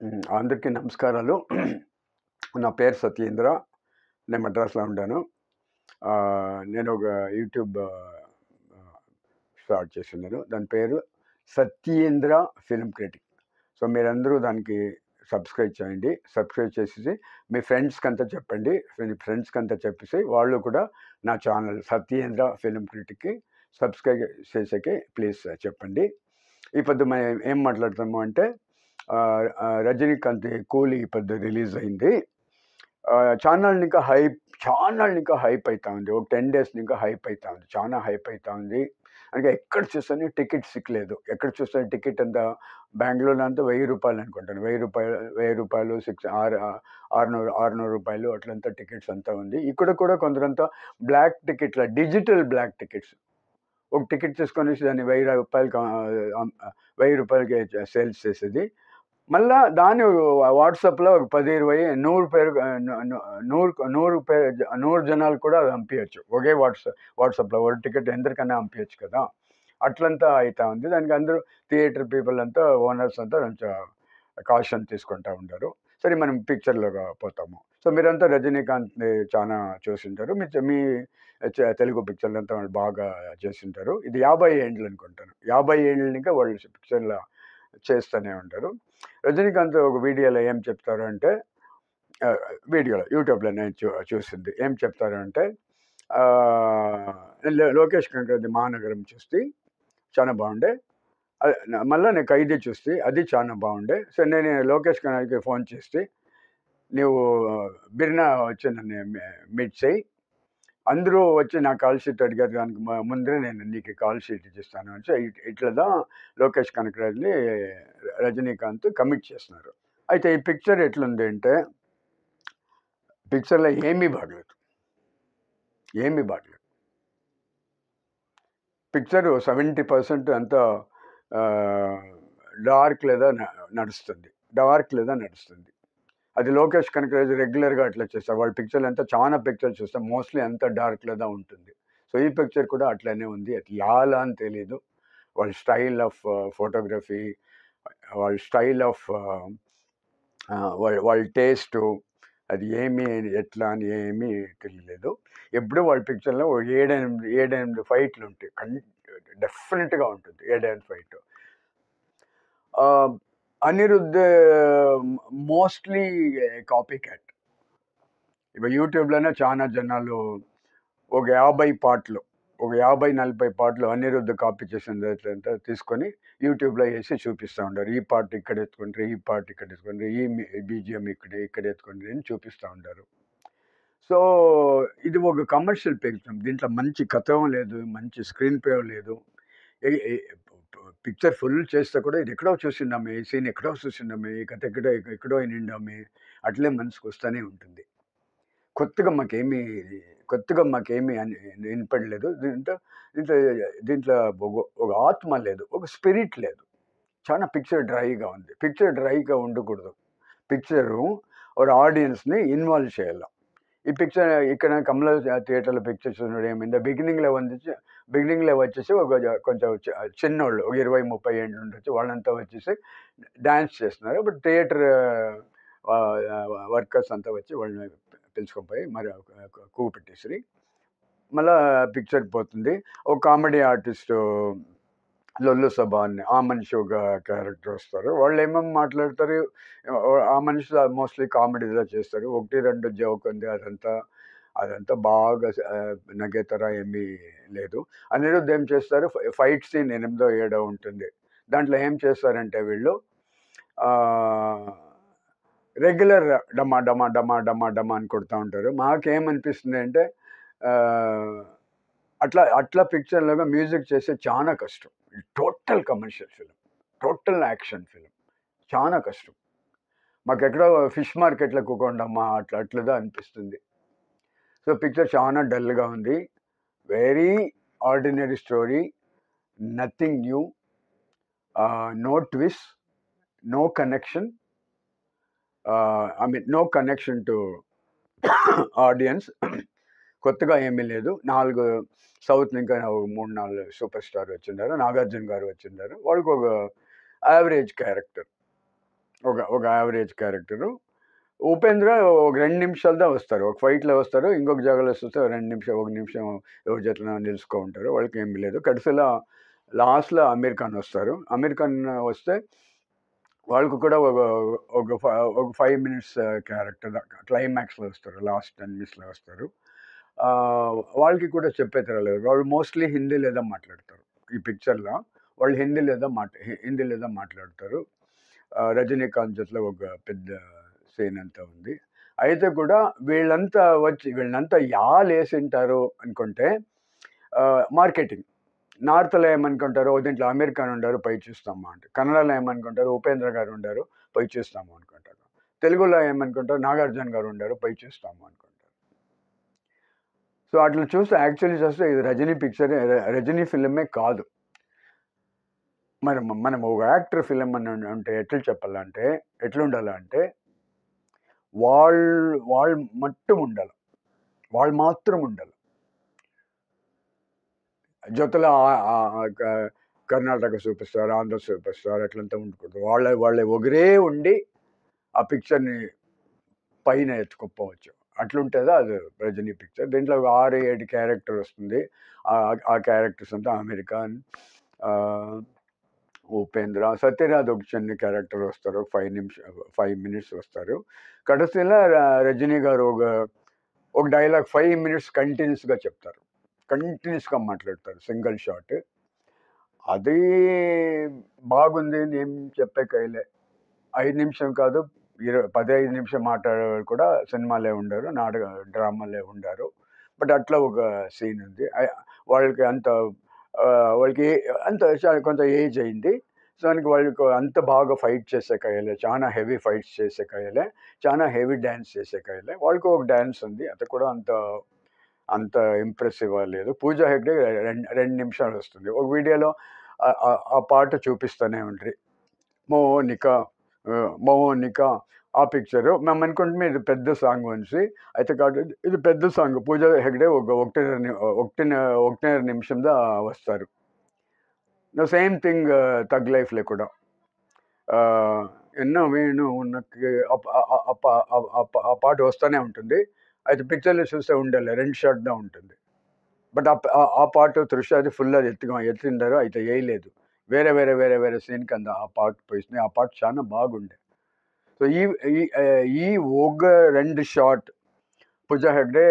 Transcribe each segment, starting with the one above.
అందరికీ నమస్కారాలు. నా పేరు సత్యేంద్ర. నేను మద్రాసులో ఉంటాను. నేను ఒక యూట్యూబ్ స్టార్ట్ చేసున్నాను. దాని పేరు సత్యేంద్ర ఫిల్మ్ క్రిటిక్. సో, మీరందరూ దానికి సబ్స్క్రైబ్ చేయండి. సబ్స్క్రైబ్ చేసేసి మీ ఫ్రెండ్స్‌కంతా చెప్పండి. మీ ఫ్రెండ్స్‌కంతా చెప్పేసి వాళ్ళు కూడా నా ఛానల్ సత్యేంద్ర ఫిల్మ్ క్రిటిక్‌కి సబ్స్క్రైబ్ చేసేకి ప్లీజ్ చెప్పండి. ఈ పొద్దు మనం ఏం మాట్లాడుతాము అంటే రజనీకాంత్ 'కూలీ' ఈ పొద్దు రిలీజ్ అయింది. చానాళ్ళు ఇంకా హైప్ అయితా ఉంది. ఒక 10 డేస్ ఇంకా హైప్ అయితా ఉంది. చానా హైప్ అయితా ఉంది. అంటే ఎక్కడ చూసినా టికెట్ సిక్కలేదు. ఎక్కడ చూసినా టికెట్ అంతా బెంగుళూరులో అంతా రూ. 1000 అనుకుంటాను. రూ. 1000 600 అట్లంతా టికెట్స్ అంతా ఉంది. ఇక్కడ కూడా కొందరంతా బ్లాక్ టికెట్ల డిజిటల్ బ్లాక్ టికెట్స్. ఒక టికెట్ తీసుకొనేసి దాన్ని రూ. 1000కి సేల్స్ చేసేది. మళ్ళా దాన్ని వాట్సాప్‌లో ఒక 10, 20, 100 పేరు 100 జనాలు కూడా అది పంపియొచ్చు. ఒకే వాట్సాప్‌లో ఒక టికెట్ ఎందరికన్నా పంపియొచ్చు కదా! అట్లంతా అయితా ఉంది. దానికి అందరూ థియేటర్ పీపుల్ అంతా ఓనర్స్ అంతా కొంచెం కాషన్ తీసుకుంటా ఉండారు. సరే మనం పిక్చర్‌లోకి పోతాము. సో, మీరంతా రజనీకాంత్‌ని చానా చూసుంటారు. మీ తెలుగు పిక్చర్‌లంతా వాళ్ళు బాగా చేసుంటారు. ఇది 50 ఏండ్లు అనుకుంటాను. 50 ఏండ్ల నుంచి వాళ్ళు పిక్చర్‌ల చేస్తూనే ఉంటారు. రజనీకాంత్ ఒక వీడియోలో ఏం చెప్తారు అంటే వీడియోలో యూట్యూబ్‌లో నేను చూసింది. ఏం చెప్తారు అంటే లోకేష్ కనగరాజు 'మహానగరం' చూస్తి చాలా బాగుండే. మళ్ళా నేను 'ఖైదీ' చూస్తి అది చాలా బాగుండే. సో, నేను లోకేష్ కనగరాజుకి ఫోన్ చేసి "నువ్వు బిర్నా వచ్చి నన్ను మీట్ చెయ్యి. అందరూ వచ్చి నా కాల్ షీట్ అడిగారు దానికి ముందరే నేను నీకు కాల్ షీట్ ఇచ్చిస్తాను" అని ఇట్లా లోకేష్ కనగరాజుని రజనీకాంత్ కమిట్ చేస్తున్నారు. అయితే ఈ పిక్చర్ ఎట్లుంది అంటే పిక్చర్‌లో ఏమీ బాగలేదు. ఏమీ బాగలేదు. పిక్చరు 70% అంతా డార్క్ లేదా నడుస్తుంది. అది లోకేష్ కనగరాజు రెగ్యులర్‌గా అట్లా చేస్తారు. వాళ్ళ పిక్చర్‌లంతా చాలా పిక్చర్స్ చూస్తాం. మోస్ట్‌లీ అంతా డార్క్ లేదా ఉంటుంది. సో, ఈ పిక్చర్ కూడా అట్లనే ఉంది. అది యాలా అని తెలీదు. వాళ్ళ స్టైల్ ఆఫ్ ఫోటోగ్రఫీ, వాళ్ళ స్టైల్ ఆఫ్ వాళ్ళ టేస్టు అది ఏమి ఎట్లా అని ఏమీ తెలియలేదు. ఎప్పుడూ వాళ్ళ పిక్చర్‌లో 7, 8 ఫైట్‌లుంటాయి. డెఫినిట్‌గా ఉంటుంది 7, 8 fight. Anirudh mostly copy cat. ఇప్పుడు యూట్యూబ్‌లోనే చాలా జనాలు ఒక 50 పాటలు, ఒక 50, 40 పాటలు అనిరుద్ కాపీ చేసిందంతా తీసుకొని యూట్యూబ్‌లో ఏసి చూపిస్తా ఉండారు. ఈ పాట ఇక్కడ ఎత్తుకుండ్రి, ఈ పాట ఇక్కడ ఎత్తుకుండ్రి, బీజీఎం ఇక్కడ ఎత్తుకుండ్రి అని చూపిస్తా ఉండారు. సో, ఇది ఒక కమర్షియల్ ఫిల్మ్. దీంట్లో మంచి కథనం లేదు. మంచి స్క్రీన్ ప్లే లేదు. ఎ ఎ పిక్చర్ ఫుల్ చేస్తే కూడా ఇది ఎక్కడో చూసున్నామే, ఈ సీన్ ఎక్కడో చూసున్నామే, ఈ కథ ఎక్కడో ఇనుండామే అట్లే మనసుకొస్తానే ఉంటుంది. కొత్తగా మాకేమీ కొత్తగా మాకేమీ వినపడలేదు. దీంట్లో దీంట్లో ఒక ఆత్మ లేదు. ఒక స్పిరిట్ లేదు. చాలా పిక్చర్ డ్రైగా ఉంది. పిక్చర్ డ్రైగా ఉండకూడదు. పిక్చరు ఒక ఆడియన్స్‌ని ఇన్వాల్వ్ చేయాల. ఈ పిక్చర్ ఇక్కడ కమల థియేటర్‌లో పిక్చర్ చూసినప్పుడు ఏమైంది బిగినింగ్‌లో వచ్చేసి కొంచెం చిన్నోళ్ళు ఒక 20, 30 ఏండ్లు ఉండొచ్చు. వాళ్ళంతా వచ్చేసి డాన్స్ చేస్తున్నారు. బట్ థియేటర్ వర్కర్స్ అంతా వచ్చి వాళ్ళని పిలుచుకొని పోయి మరి కూపెట్టేసిరి. మళ్ళా పిక్చర్ పోతుంది. ఒక కామెడీ ఆర్టిస్టు లొల్లు సభ అని ఆ మనిషి ఒక క్యారెక్టర్ వస్తారు. వాళ్ళు ఏమేమి మాట్లాడతారు, ఆ మనిషి మోస్ట్‌లీ కామెడీగా చేస్తారు. 1, 2 జోక్ ఉంది అదంతా బాగా నగేతర ఏమీ లేదు. అనిరుద్ ఏం చేస్తారు ఫైట్ సీన్ 8, 7 ఉంటుంది. దాంట్లో ఏం చేస్తారంటే వీళ్ళు రెగ్యులర్ డమా డమా డమా డమా డమా అని కొడతా ఉంటారు. మాకేమనిపిస్తుంది అంటే అట్లా పిక్చర్‌లోగా మ్యూజిక్ చేస్తే చాలా కష్టం. Total commercial film. Total action film. చాలా కష్టం. మాకెక్కడో ఫిష్ మార్కెట్‌లో కూకోండమ్మా అట్లదా అనిపిస్తుంది. సో, పిక్చర్ చాలా డల్‌గా ఉంది. Very ordinary story. Nothing new. No twist. No connection. No connection to audience. కొత్తగా ఏమీ లేదు. 4 సౌత్ ఇంకా 3, 4 సూపర్ స్టార్ వచ్చిండారు. నాగార్జున గారు వచ్చిండారు. వాళ్ళకి ఒక యావరేజ్ క్యారెక్టర్. ఒక యావరేజ్ క్యారెక్టరు. ఉపేంద్ర ఒక 2 నిమిషాలదా వస్తారు. ఒక ఫైట్‌లో వస్తారు. ఇంకొక జాగాలో వస్తే 2 నిమిషం, 1 నిమిషం ఎవరి చేతిలో నిలుచుకో ఉంటారు. వాళ్ళకేమి లేదు. కడసిలా లాస్ట్‌లో అమీర్ ఖాన్ వస్తారు. అమీర్ ఖాన్ వస్తే వాళ్ళకి కూడా ఒక 5 మినిట్స్ క్యారెక్టర్ క్లైమాక్స్‌లో వస్తారు. లాస్ట్ 10 మినిట్స్‌లో వస్తారు. వాళ్ళకి కూడా చెప్పేతరలేదు. వాళ్ళు మోస్ట్‌లీ హిందీ లేదా మాట్లాడతారు. ఈ పిక్చర్‌లో వాళ్ళు హిందీ లేదా మాట్లాడతారు. రజనీకాంత్ జతలో ఒక పెద్ద సీన్ అంతా ఉంది. అయితే కూడా వీళ్ళంతా యాలేసింటారు అనుకుంటే మార్కెటింగ్. నార్త్‌లో ఏమనుకుంటారు, దీంట్లో అమీర్ ఖాన్ ఉండారు పోయి చూస్తాము అంటే. కన్నడలో ఏమనుకుంటారు, ఉపేంద్ర గారు ఉండారు పోయి చూస్తాము అనుకుంటారు. తెలుగులో ఏమనుకుంటారు, నాగార్జున గారు ఉండారు పోయి చూస్తాము అనుకుంటారు. సో అట్లా చూస్తే యాక్చువల్లీ చూస్తే ఇది రజనీ పిక్చర్, రజనీ ఫిల్మే కాదు. మనం ఒక యాక్టర్ ఫిల్మ్ అని అంటే ఎట్లా చెప్పాలంటే, ఎట్లుండాలంటే వాళ్ళు మట్టుం ఉండాలి. వాళ్ళు మాత్రం ఉండాలి. జొతలో Karnataka super star, Andhra super star అట్లంతా ఉండకూడదు. వాళ్ళే ఒకరే ఉండి ఆ పిక్చర్‌ని పైన ఎత్తుకుపోవచ్చు. అట్లుంటదా అది రజనీ పిక్చర్. దీంట్లో 6, 7 క్యారెక్టర్ వస్తుంది. ఆ క్యారెక్టర్స్ అంతా అమీర్ ఖాన్, ఉపేంద్ర, సత్యరాజ్ ఒక చిన్న క్యారెక్టర్ వస్తారు. 5 మినిట్స్ వస్తారు. కడసిలో రజనీ గారు ఒక డైలాగ్ 5 మినిట్స్ కంటిన్యూస్‌గా చెప్తారు. కంటిన్యూస్‌గా మాట్లాడతారు. Single shot. అది బాగుంది అని ఏం చెప్పేకైలే. 5 నిమిషం కాదు, 15 నిమిషం మాట్లాడేవాళ్ళు కూడా సినిమాలే ఉండారు. డ్రామాలే ఉండారు. బట్ అట్లా ఒక సీన్ ఉంది. వాళ్ళకి వాళ్ళకి కొంత ఏజ్ అయింది. సో, దానికి వాళ్ళకి అంత బాగా ఫైట్ చేసేకయ్యలే. చాలా హెవీ ఫైట్స్ చేసేకయ్యలే. చాలా హెవీ డాన్స్ చేసేకయ్యలే. వాళ్ళకి ఒక డాన్స్ ఉంది. అది కూడా అంత ఇంప్రెసివ్‌గా లేదు. 'పూజా హెగ్డే' 2 నిమిషాలు వస్తుంది. ఒక వీడియోలో ఆ పాట చూపిస్తూనే ఉండ్రి. 'మోనిక' 'మౌనిక' ఆ పిక్చరు. మేమనుకుంటున్నాం ఇది పెద్ద సాంగ్ అనేసి. అయితే కాదు, ఇది పెద్ద సాంగ్. 'పూజా హెగ్డే' ఒకటిన్నర నిమిషంలో వస్తారు. సేమ్ థింగ్ 'తగ్ లైఫ్‌లో' కూడా. ఎన్నో వేణు ఉన్నకి ఆ పాట వస్తూనే ఉంటుంది. అయితే పిక్చర్‌లో చూస్తే ఉండలే. 2 షాట్‌దా ఉంటుంది. బట్ ఆ పాట 'త్రిషది' ఫుల్ అది ఎత్తిండారు. అయితే ఏయలేదు. వేరే సీన్ కింద ఆ పాట పోయిసినాయి. ఆ పాట చాలా బాగుండే. సో, ఈ ఈ ఈ ఒక 2 షాట్ 'పూజా హెగ్డే'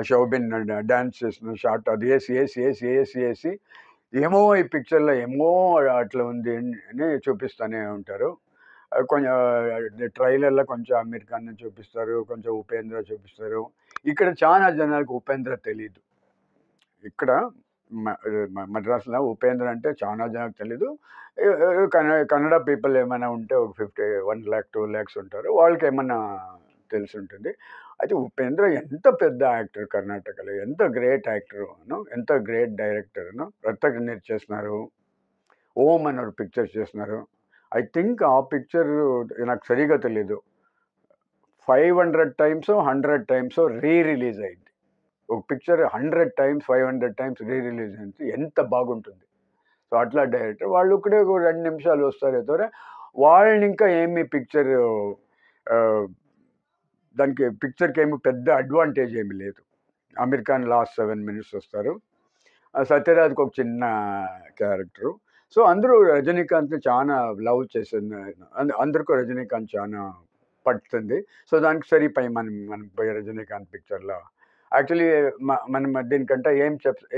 శోభిన్ డాన్స్ చేసిన షాట్ అది ఏసి ఏమో ఈ పిక్చర్‌లో ఏమో అట్లా ఉంది అని చూపిస్తూనే ఉంటారు. కొంచెం ట్రైలర్‌లో కొంచెం అమీర్ ఖాన్‌ని చూపిస్తారు. కొంచెం ఉపేంద్ర చూపిస్తారు. ఇక్కడ చాలా జనాలకు ఉపేంద్ర తెలీదు. ఇక్కడ మద్రాసులో ఉపేంద్ర అంటే చాలా జనాలకు తెలీదు. కన్నడ పీపుల్ ఏమైనా ఉంటే ఒక 1,00,000, 2,00,000 ఉంటారు. వాళ్ళకేమన్నా తెలిసుంటుంది. అయితే ఉపేంద్ర ఎంత పెద్ద యాక్టర్ కర్ణాటకలో. ఎంత గ్రేట్ యాక్టరు. ఎంత గ్రేట్ డైరెక్టరును. 'రక్తకన్నీర్' చేసినారు. 'ఓం' అని ఒక పిక్చర్ చేసినారు. ఐ థింక్ ఆ పిక్చర్ నాకు సరిగ్గా తెలీదు. 500 టైమ్సో, 100 టైమ్సో రిలీజ్ అయింది. ఒక పిక్చర్ 100 టైమ్స్, 500 టైమ్స్ రిలీజ్ అయింది. ఎంత బాగుంటుంది. సో, అట్లా డైరెక్టర్. వాళ్ళు ఇక్కడే ఒక 2 నిమిషాలు వస్తారే తవిర వాళ్ళనింకా ఏమి పిక్చర్ దానికి పిక్చర్‌కేమి పెద్ద అడ్వాంటేజ్ ఏమి లేదు. అమీర్ ఖాన్ లాస్ట్ 7 మినిట్స్ వస్తారు. సత్యరాజ్‌కి ఒక చిన్న క్యారెక్టరు. సో, అందరూ రజనీకాంత్‌ని చాలా లవ్ చేసిన అందరికీ రజనీకాంత్ చాలా పడుతుంది. సో, దానికి సరిపోయి మనం పోయి రజనీకాంత్ పిక్చర్‌లో యాక్చువల్లీ మనం దీనికంటే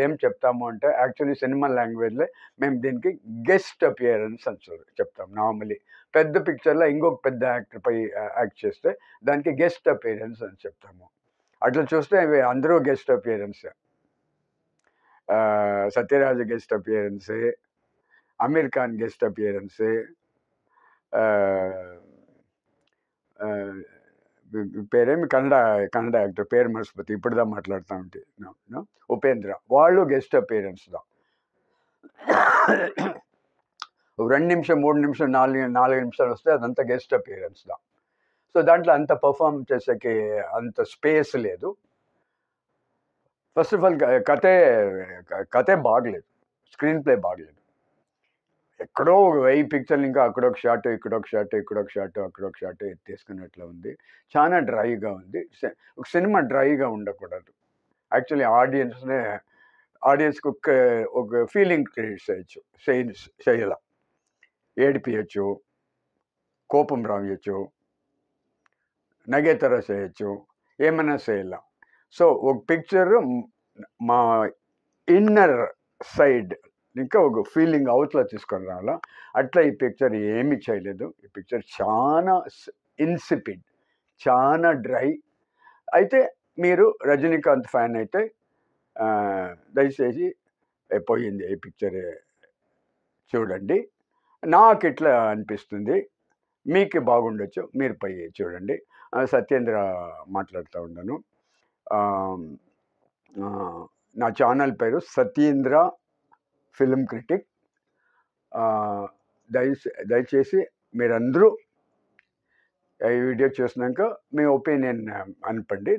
ఏం చెప్తాము అంటే యాక్చువల్లీ సినిమా లాంగ్వేజ్‌లో మేము దీనికి గెస్ట్ అపియరెన్స్ అని చెప్తాం నార్మల్లీ. పెద్ద పిక్చర్‌లో ఇంకొక పెద్ద యాక్టర్ పోయి యాక్ట్ చేస్తే దానికి గెస్ట్ అపియరెన్స్ అని చెప్తాము. అట్లా చూస్తే ఇవి అందరూ గెస్ట్ అపియరెన్సే. సత్యరాజ్ గెస్ట్ అపియరెన్సే. అమీర్ ఖాన్ గెస్ట్ అపియరెన్సే. ఆహ్, ఆహ్, పేరేమి కన్నడ యాక్టర్ పేరు మర్చిపోతే ఇప్పుడుదా మాట్లాడుతా ఉంటే ఉపేంద్ర వాళ్ళు గెస్ట్ అపియరెన్స్‌దా. 2 నిమిషం, 3 నిమిషం, 4 నిమిషాలు వస్తే అదంతా గెస్ట్ అపియరెన్స్‌దా. సో, దాంట్లో అంత పెర్ఫార్మ్ చేసేకి అంత స్పేస్ లేదు. ఫస్ట్ ఆఫ్ ఆల్ కథే బాగలేదు. స్క్రీన్ ప్లే బాగలేదు. ఎక్కడో 1000 పిక్చర్లు ఇంకా అక్కడొక షాట్, ఇక్కడొక షాట్, ఇక్కడొక షాట్, అక్కడొక షాట్ ఎత్తేసుకున్నట్లు ఉంది. చాలా డ్రైగా ఉంది. ఒక సినిమా డ్రైగా ఉండకూడదు. యాక్చువల్లీ ఆడియన్స్‌కి ఒక ఫీలింగ్ క్రియేట్ చేయొచ్చు. చేయాల. ఏడిపియొచ్చు, కోపం రావియొచ్చు, నగే థర చేయొచ్చు, ఏమన్నా చేయాల. సో, ఒక పిక్చర్ మా ఇన్నర్ సైడ్ ఇంకా ఒక ఫీలింగ్ అవతల తీసుకొని రావాలా. అట్లా ఈ పిక్చర్ ఏమీ చేయలేదు. ఈ పిక్చర్ చాలా ఇన్సిపిడ్, చాలా డ్రై. అయితే మీరు రజనీకాంత్ ఫ్యాన్ అయితే దయచేసి పోయింది ఈ పిక్చర్ చూడండి. నాకిట్లా అనిపిస్తుంది. మీకు బాగుండొచ్చు. మీరు పోయి చూడండి. సత్యేంద్ర మాట్లాడుతూ ఉన్నాను. నా ఛానల్ పేరు సత్యేంద్ర ఫిల్మ్ క్రిటిక్. దయచేసి మీరందరూ ఈ వీడియో చూసినాక మీ ఒపీనియన్ అనపండి.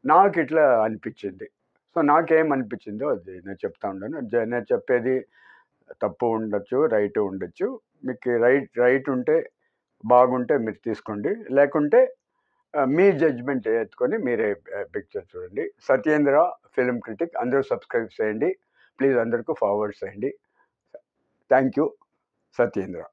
నాకిట్లా అనిపించింది. సో, నాకేమనిపించిందో అది నేను చెప్తా ఉన్నాను. నేను చెప్పేది తప్పు ఉండొచ్చు, రైట్ ఉండొచ్చు. మీకు రైట్ ఉంటే బాగుంటే మీరు తీసుకోండి. లేకుంటే మీ జడ్జ్మెంట్ ఎత్తుకొని మీరే పిక్చర్ చూడండి. సత్యేంద్ర ఫిల్మ్ క్రిటిక్ అందరూ సబ్స్క్రైబ్ చేయండి. ప్లీజ్ అందరికీ ఫార్వర్డ్ చేయండి. Thank you. సత్యేంద్ర.